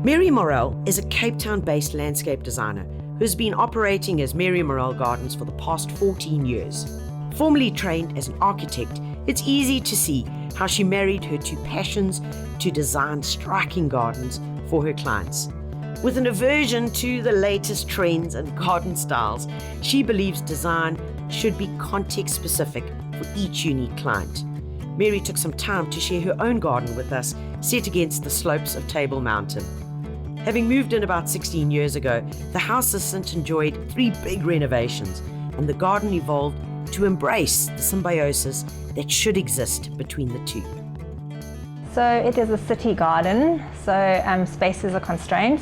Mary Maurel is a Cape Town-based landscape designer who has been operating as Mary Maurel Gardens for the past 14 years. Formerly trained as an architect, it's easy to see how she married her two passions to design striking gardens for her clients. With an aversion to the latest trends and garden styles, she believes design should be context-specific for each unique client. Mary took some time to share her own garden with us, set against the slopes of Table Mountain. Having moved in about 16 years ago, the house has since enjoyed 3 big renovations, and the garden evolved to embrace the symbiosis that should exist between the two. So it is a city garden, so spaces are constrained.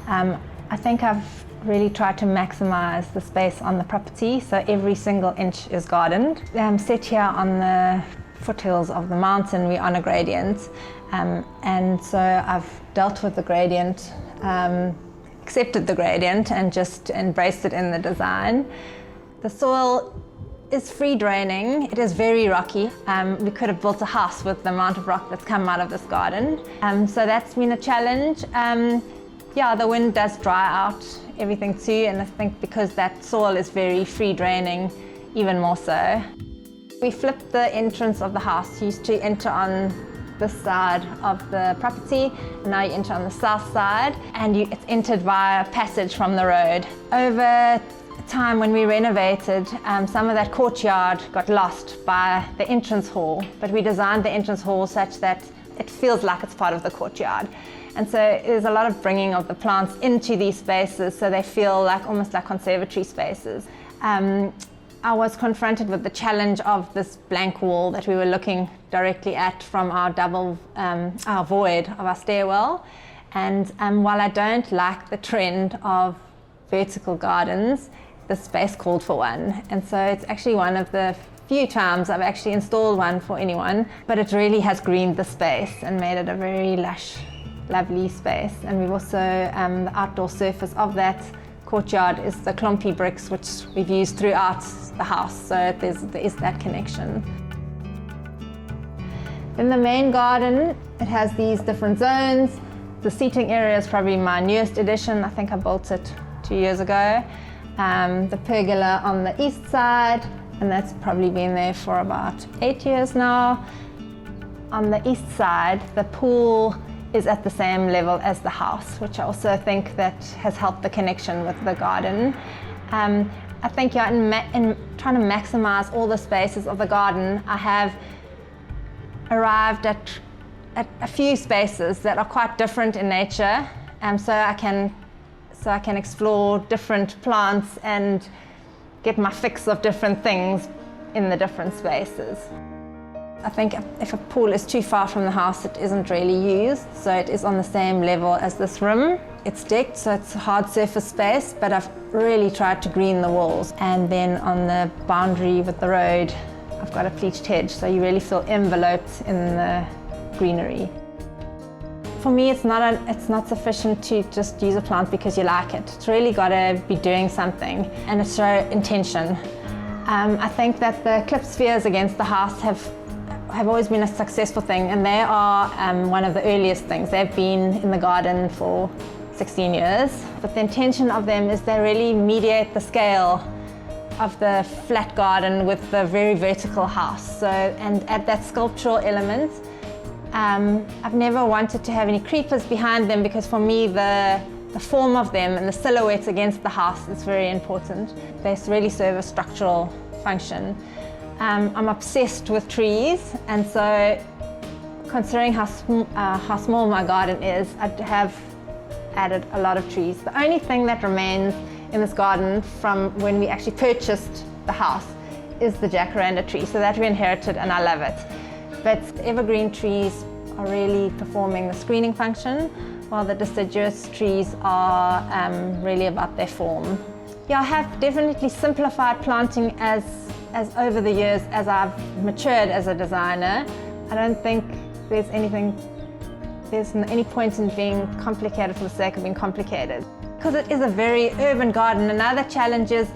I think I've really tried to maximize the space on the property, so every single inch is gardened. Set here on the foothills of the mountain, we're on a gradient, and so I've dealt with the gradient, accepted the gradient and just embraced it in the design. The soil is free draining, it is very rocky. We could have built a house with the amount of rock that's come out of this garden, so that's been a challenge. Yeah, the wind does dry out everything too, and I think because that soil is very free draining, even more so. We flipped the entrance of the house. You used to enter on this side of the property, and now you enter on the south side, and it's entered via a passage from the road. Over time when we renovated, some of that courtyard got lost by the entrance hall, but we designed the entrance hall such that it feels like it's part of the courtyard. And so there's a lot of bringing of the plants into these spaces so they feel like almost like conservatory spaces. I was confronted with the challenge of this blank wall that we were looking directly at from our our void of our stairwell. And while I don't like the trend of vertical gardens, the space called for one. And so it's actually one of the few times I've actually installed one for anyone, but it really has greened the space and made it a very lush, lovely space. And we've also, the outdoor surface of that courtyard is the clumpy bricks, which we've used throughout the house, so there is that connection. In the main garden, it has these different zones. The seating area is probably my newest addition. I think I built it 2 years ago. The pergola on the east side, and that's probably been there for about 8 years now. On the east side, the pool is at the same level as the house, which I also think that has helped the connection with the garden. I think in trying to maximize all the spaces of the garden, I have arrived at a few spaces that are quite different in nature, so I can explore different plants and get my fix of different things in the different spaces. I think if a pool is too far from the house, it isn't really used, so it is on the same level as this room. It's decked, so it's a hard surface space, but I've really tried to green the walls. And then on the boundary with the road, I've got a pleached hedge, so you really feel enveloped in the greenery. For me, it's not sufficient to just use a plant because you like it. It's really got to be doing something, and it's show intention. I think that the clip spheres against the house have always been a successful thing, and they are one of the earliest things. They've been in the garden for 16 years. But the intention of them is they really mediate the scale of the flat garden with the very vertical house. So, and add that sculptural element. I've never wanted to have any creepers behind them because for me the form of them and the silhouette against the house is very important. They really serve a structural function. I'm obsessed with trees, and so considering how small my garden is, I have added a lot of trees. The only thing that remains in this garden from when we actually purchased the house is the jacaranda tree, so that we inherited, and I love it. But evergreen trees are really performing the screening function, while the deciduous trees are really about their form. Yeah, I have definitely simplified planting as over the years as I've matured as a designer. I don't think there's any point in being complicated for the sake of being complicated. Because it is a very urban garden. Another challenge is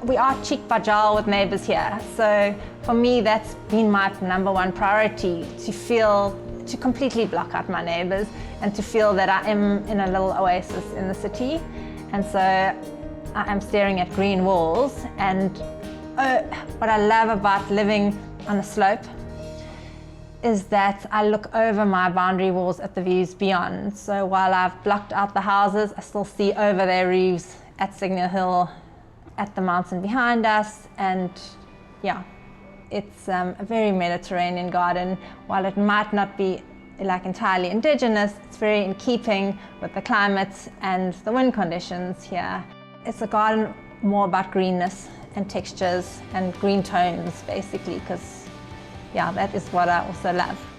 we are cheek by jowl with neighbours here. So for me, that's been my #1 priority, to feel to completely block out my neighbors and to feel that I am in a little oasis in the city. And so I am staring at green walls, and what I love about living on a slope is that I look over my boundary walls at the views beyond. So while I've blocked out the houses, I still see over their roofs at Signal Hill, at the mountain behind us, and yeah, it's a very Mediterranean garden. While it might not be like entirely indigenous, it's very in keeping with the climate and the wind conditions here. It's a garden more about greenness and textures and green tones, basically, because yeah, that is what I also love.